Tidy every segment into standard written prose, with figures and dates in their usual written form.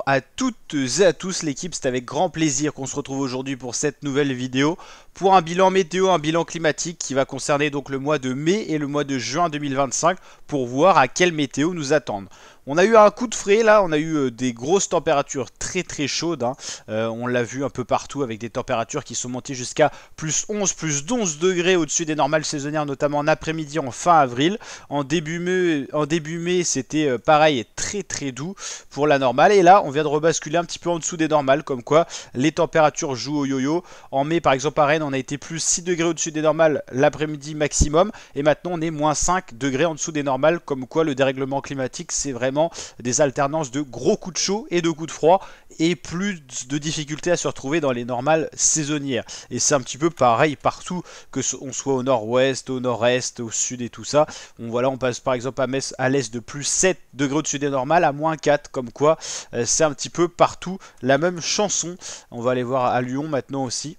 à toutes et à tous l'équipe, c'est avec grand plaisir qu'on se retrouve aujourd'hui pour cette nouvelle vidéo pour un bilan météo, un bilan climatique qui va concerner donc le mois de mai et le mois de juin 2025 pour voir à quelle météo nous attendre. On a eu un coup de frais là, on a eu des grosses températures très chaudes, hein. On l'a vu un peu partout avec des températures qui sont montées jusqu'à plus 11, plus 11 degrés au-dessus des normales saisonnières, notamment en après-midi en fin avril. En début mai c'était pareil, très doux pour la normale. Et là, on vient de rebasculer un petit peu en dessous des normales, comme quoi les températures jouent au yo-yo. En mai, par exemple, à Rennes, on a été plus 6 degrés au-dessus des normales l'après-midi maximum. Et maintenant, on est moins 5 degrés en dessous des normales, comme quoi le dérèglement climatique, c'est vraiment des alternances de gros coups de chaud et de coups de froid et plus de difficultés à se retrouver dans les normales saisonnières. Et c'est un petit peu pareil partout, que on soit au nord-ouest, au nord-est, au sud et tout ça. On passe par exemple à l'est de plus 7 degrés au-dessus des normales à moins 4, comme quoi c'est un petit peu partout la même chanson. On va aller voir à Lyon maintenant aussi.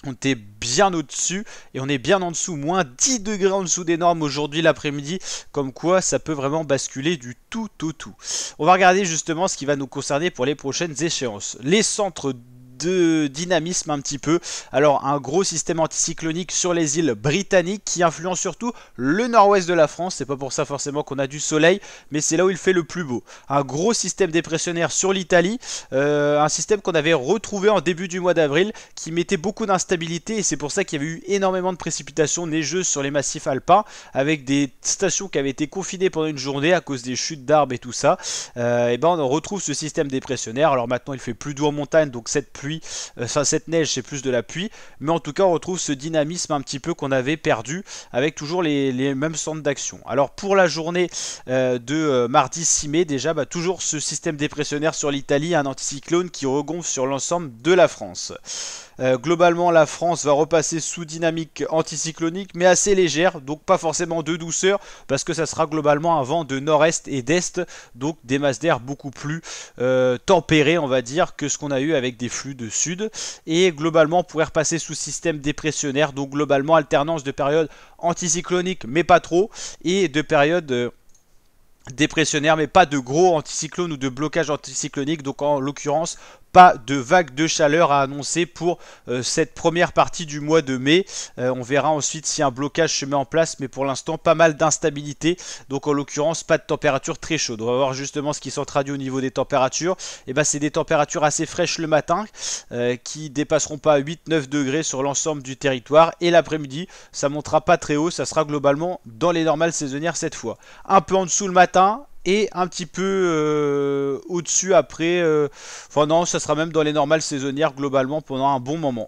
On était bien au-dessus et on est bien en dessous, moins 10 degrés en dessous des normes aujourd'hui l'après-midi, comme quoi ça peut vraiment basculer du tout au tout. On va regarder justement ce qui va nous concerner pour les prochaines échéances. Les centres de dynamisme un petit peu. Alors un gros système anticyclonique sur les îles britanniques qui influence surtout le nord-ouest de la France. C'est pas pour ça forcément qu'on a du soleil, mais c'est là où il fait le plus beau. Un gros système dépressionnaire sur l'Italie, un système qu'on avait retrouvé en début du mois d'avril qui mettait beaucoup d'instabilité et c'est pour ça qu'il y avait eu énormément de précipitations neigeuses sur les massifs alpins avec des stations qui avaient été confinées pendant une journée à cause des chutes d'arbres et tout ça. Et ben on retrouve ce système dépressionnaire. Alors maintenant il fait plus doux en montagne, donc cette pluie, cette neige c'est plus de la pluie, mais en tout cas on retrouve ce dynamisme un petit peu qu'on avait perdu avec toujours les mêmes centres d'action. Alors pour la journée de mardi 6 mai déjà, toujours ce système dépressionnaire sur l'Italie, un anticyclone qui regonfle sur l'ensemble de la France. Globalement la France va repasser sous dynamique anticyclonique mais assez légère, donc pas forcément de douceur parce que ça sera globalement un vent de nord-est et d'est, donc des masses d'air beaucoup plus tempérées on va dire que ce qu'on a eu avec des flux de sud. Et globalement on pourrait repasser sous système dépressionnaire, donc globalement alternance de périodes anticycloniques mais pas trop, et de périodes dépressionnaire mais pas de gros anticyclones ou de blocage anticyclonique, donc en l'occurrence pas de vague de chaleur à annoncer pour cette première partie du mois de mai. On verra ensuite si un blocage se met en place, mais pour l'instant pas mal d'instabilité, donc en l'occurrence pas de température très chaude. On va voir justement ce qui s'en traduit au niveau des températures. Et c'est des températures assez fraîches le matin qui dépasseront pas 8-9 degrés sur l'ensemble du territoire, et l'après-midi ça montera pas très haut, ça sera globalement dans les normales saisonnières cette fois. Un peu en dessous le matin et un petit peu au-dessus après. Enfin non, ça sera même dans les normales saisonnières globalement pendant un bon moment.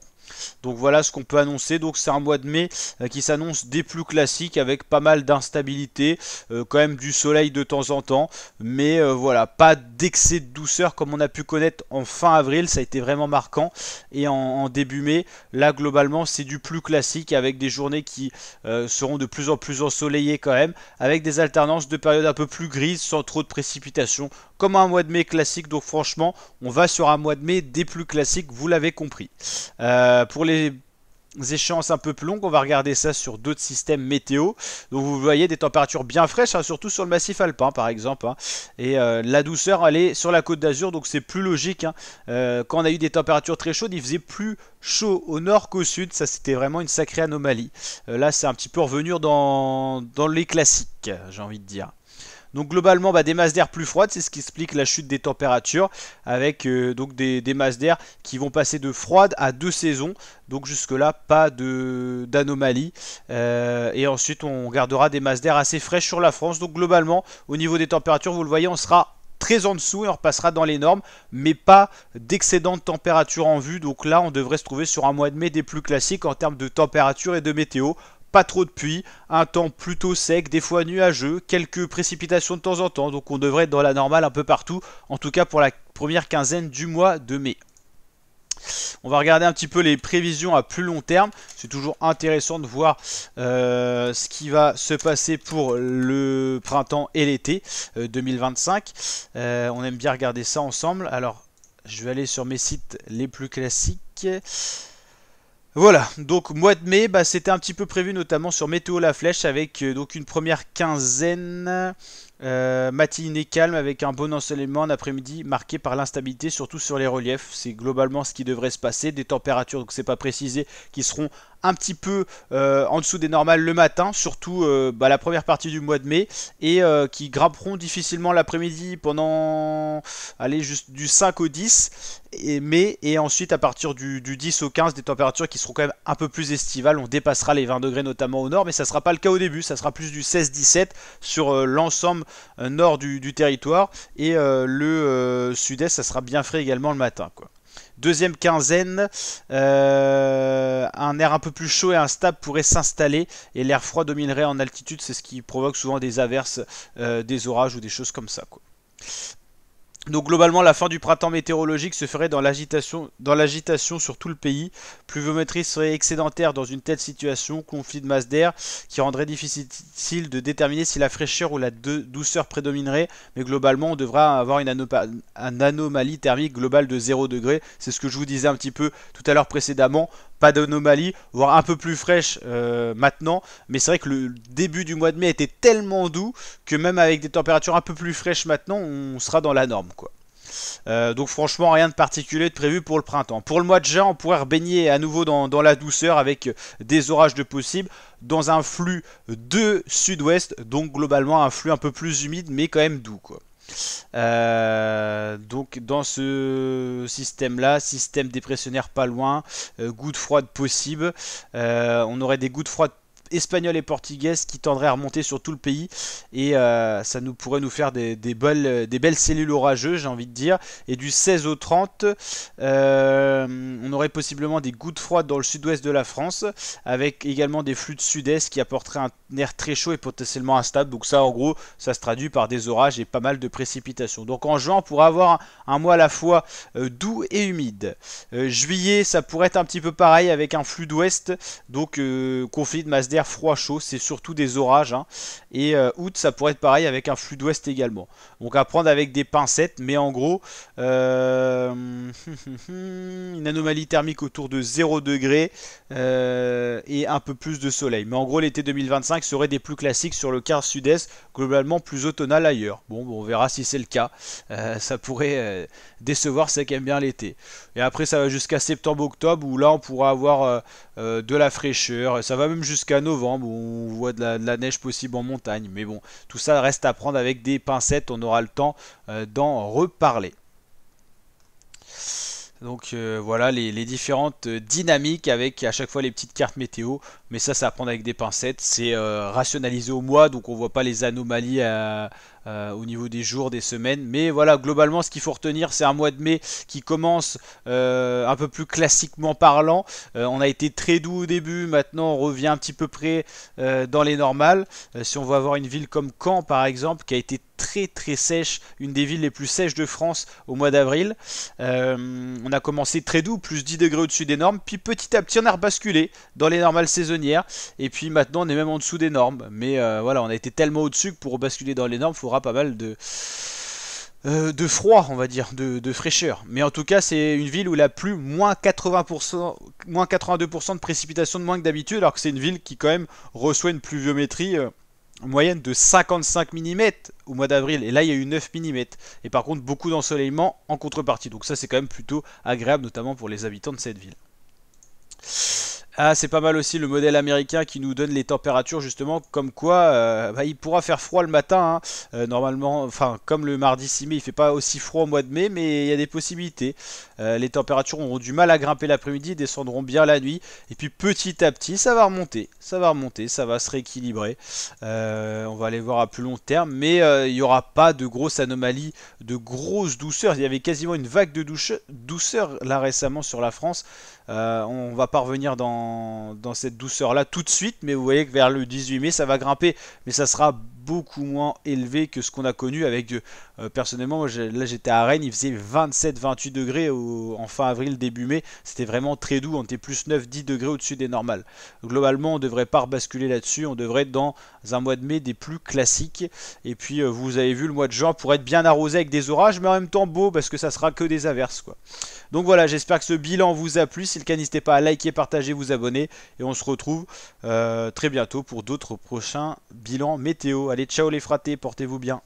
Donc voilà ce qu'on peut annoncer. Donc c'est un mois de mai qui s'annonce des plus classiques avec pas mal d'instabilité, quand même du soleil de temps en temps, mais voilà, pas d'excès de douceur comme on a pu connaître en fin avril, ça a été vraiment marquant, et en début mai, là globalement c'est du plus classique avec des journées qui seront de plus en plus ensoleillées quand même, avec des alternances de périodes un peu plus grises sans trop de précipitations, comme un mois de mai classique. Donc franchement, on va sur un mois de mai des plus classiques, vous l'avez compris. Pour les échéances un peu plus longues, on va regarder ça sur d'autres systèmes météo. Donc vous voyez des températures bien fraîches, hein, surtout sur le massif alpin par exemple, hein. Et la douceur elle est sur la Côte d'Azur, donc c'est plus logique, hein. Quand on a eu des températures très chaudes, il faisait plus chaud au nord qu'au sud, ça c'était vraiment une sacrée anomalie. Là c'est un petit peu revenir dans les classiques, j'ai envie de dire. Donc globalement des masses d'air plus froides, c'est ce qui explique la chute des températures, avec donc des masses d'air qui vont passer de froide à deux saisons. Donc jusque là pas d'anomalie, et ensuite on gardera des masses d'air assez fraîches sur la France. Donc globalement au niveau des températures, vous le voyez, on sera très en dessous et on repassera dans les normes, mais pas d'excédent de température en vue. Donc là on devrait se trouver sur un mois de mai des plus classiques en termes de température et de météo. Pas trop de pluie, un temps plutôt sec, des fois nuageux, quelques précipitations de temps en temps, donc on devrait être dans la normale un peu partout, en tout cas pour la première quinzaine du mois de mai. On va regarder un petit peu les prévisions à plus long terme, c'est toujours intéressant de voir ce qui va se passer pour le printemps et l'été 2025. On aime bien regarder ça ensemble. Alors je vais aller sur mes sites les plus classiques. Voilà, donc mois de mai, c'était un petit peu prévu notamment sur Météo La Flèche avec donc une première quinzaine Matinée calme avec un bon ensoleillement en après-midi marqué par l'instabilité surtout sur les reliefs. C'est globalement ce qui devrait se passer. Des températures, donc c'est pas précisé, qui seront un petit peu en dessous des normales le matin, surtout la première partie du mois de mai, et qui grimperont difficilement l'après-midi pendant allez, juste du 5 au 10 mai, et ensuite à partir du 10 au 15 des températures qui seront quand même un peu plus estivales. On dépassera les 20 degrés notamment au nord, mais ça sera pas le cas au début, ça sera plus du 16-17 sur l'ensemble nord du territoire, et le sud-est ça sera bien frais également le matin quoi. Deuxième quinzaine, un air un peu plus chaud et instable pourrait s'installer et l'air froid dominerait en altitude. C'est ce qui provoque souvent des averses, des orages ou des choses comme ça, quoi. Donc globalement, la fin du printemps météorologique se ferait dans l'agitation sur tout le pays. Pluviométrie serait excédentaire dans une telle situation, conflit de masse d'air qui rendrait difficile de déterminer si la fraîcheur ou la douceur prédominerait. Mais globalement, on devra avoir une anomalie thermique globale de 0 degré. C'est ce que je vous disais un petit peu tout à l'heure précédemment. Pas d'anomalie, voire un peu plus fraîche maintenant. Mais c'est vrai que le début du mois de mai était tellement doux que même avec des températures un peu plus fraîches maintenant, on sera dans la norme, quoi. Donc franchement, rien de particulier de prévu pour le printemps. Pour le mois de juin, on pourrait baigner à nouveau dans la douceur avec des orages de possibles dans un flux de sud-ouest. Donc globalement, un flux un peu plus humide, mais quand même doux, quoi. Donc dans ce système là, système dépressionnaire pas loin, gouttes froides possibles, on aurait des gouttes froides espagnoles et portugaises qui tendraient à remonter sur tout le pays, et ça pourrait nous faire des belles cellules orageuses, j'ai envie de dire. Et du 16 au 30, on aurait possiblement des gouttes froides dans le sud-ouest de la France, avec également des flux de sud-est qui apporteraient un air très chaud et potentiellement instable. Donc ça, en gros, ça se traduit par des orages et pas mal de précipitations. Donc en juin, on pourrait avoir un mois à la fois doux et humide. Juillet, ça pourrait être un petit peu pareil avec un flux d'ouest, donc conflit de masse d'air froid-chaud, c'est surtout des orages, hein. Et août, ça pourrait être pareil avec un flux d'ouest également. Donc à prendre avec des pincettes, mais en gros, une anomalie thermique autour de 0 degré et un peu plus de soleil. Mais en gros, l'été 2025 serait des plus classiques sur le quart sud-est, globalement plus automnal ailleurs. Bon, on verra si c'est le cas. Ça pourrait décevoir ceux qui aiment bien l'été. Et après, ça va jusqu'à septembre-octobre où là, on pourra avoir de la fraîcheur. Ça va même jusqu'à novembre où on voit de la neige possible en montagne. Mais bon, tout ça reste à prendre avec des pincettes. On aura le temps d'en reparler. Donc voilà les différentes dynamiques avec à chaque fois les petites cartes météo. Mais ça à prendre avec des pincettes. C'est rationalisé au mois, donc on voit pas les anomalies au niveau des jours, des semaines. Mais voilà, globalement, ce qu'il faut retenir, c'est un mois de mai qui commence un peu plus classiquement parlant. On a été très doux au début, maintenant on revient un petit peu près dans les normales. Si on veut avoir une ville comme Caen, par exemple, qui a été très sèche, une des villes les plus sèches de France au mois d'avril. On a commencé très doux, plus 10 degrés au-dessus des normes, puis petit à petit on a rebasculé dans les normales saisonnières, et puis maintenant on est même en dessous des normes. Mais voilà, on a été tellement au-dessus que pour rebasculer dans les normes, il faudra pas mal de froid, on va dire, de fraîcheur. Mais en tout cas, c'est une ville où il a plu moins 80%, moins 82% de précipitations de moins que d'habitude, alors que c'est une ville qui quand même reçoit une pluviométrie moyenne de 55 mm au mois d'avril, et là il y a eu 9 mm, et par contre beaucoup d'ensoleillement en contrepartie, donc ça c'est quand même plutôt agréable, notamment pour les habitants de cette ville. Ah, c'est pas mal aussi le modèle américain qui nous donne les températures justement, comme quoi il pourra faire froid le matin, hein. Normalement, enfin comme le mardi 6 mai, il fait pas aussi froid au mois de mai, mais il y a des possibilités. Les températures auront du mal à grimper l'après-midi, descendront bien la nuit, et puis petit à petit ça va remonter, ça va se rééquilibrer. On va aller voir à plus long terme, mais il n'y aura pas de grosses anomalies, de grosses douceurs. Il y avait quasiment une vague de douceur là récemment sur la France. On va pas revenir dans cette douceur là tout de suite, mais vous voyez que vers le 18 mai ça va grimper, mais ça sera beaucoup moins élevé que ce qu'on a connu avec personnellement, moi, là j'étais à Rennes, il faisait 27-28 degrés en fin avril, début mai, c'était vraiment très doux, on était plus 9-10 degrés au-dessus des normales. Globalement on devrait pas rebasculer là-dessus, on devrait être dans un mois de mai des plus classiques. Et puis vous avez vu, le mois de juin pourrait être bien arrosé avec des orages, mais en même temps beau parce que ça sera que des averses, quoi. Donc voilà, j'espère que ce bilan vous a plu. Si le cas, n'hésitez pas à liker, partager, vous abonner. Et on se retrouve très bientôt pour d'autres prochains bilans météo. Allez, ciao les fratés, portez-vous bien.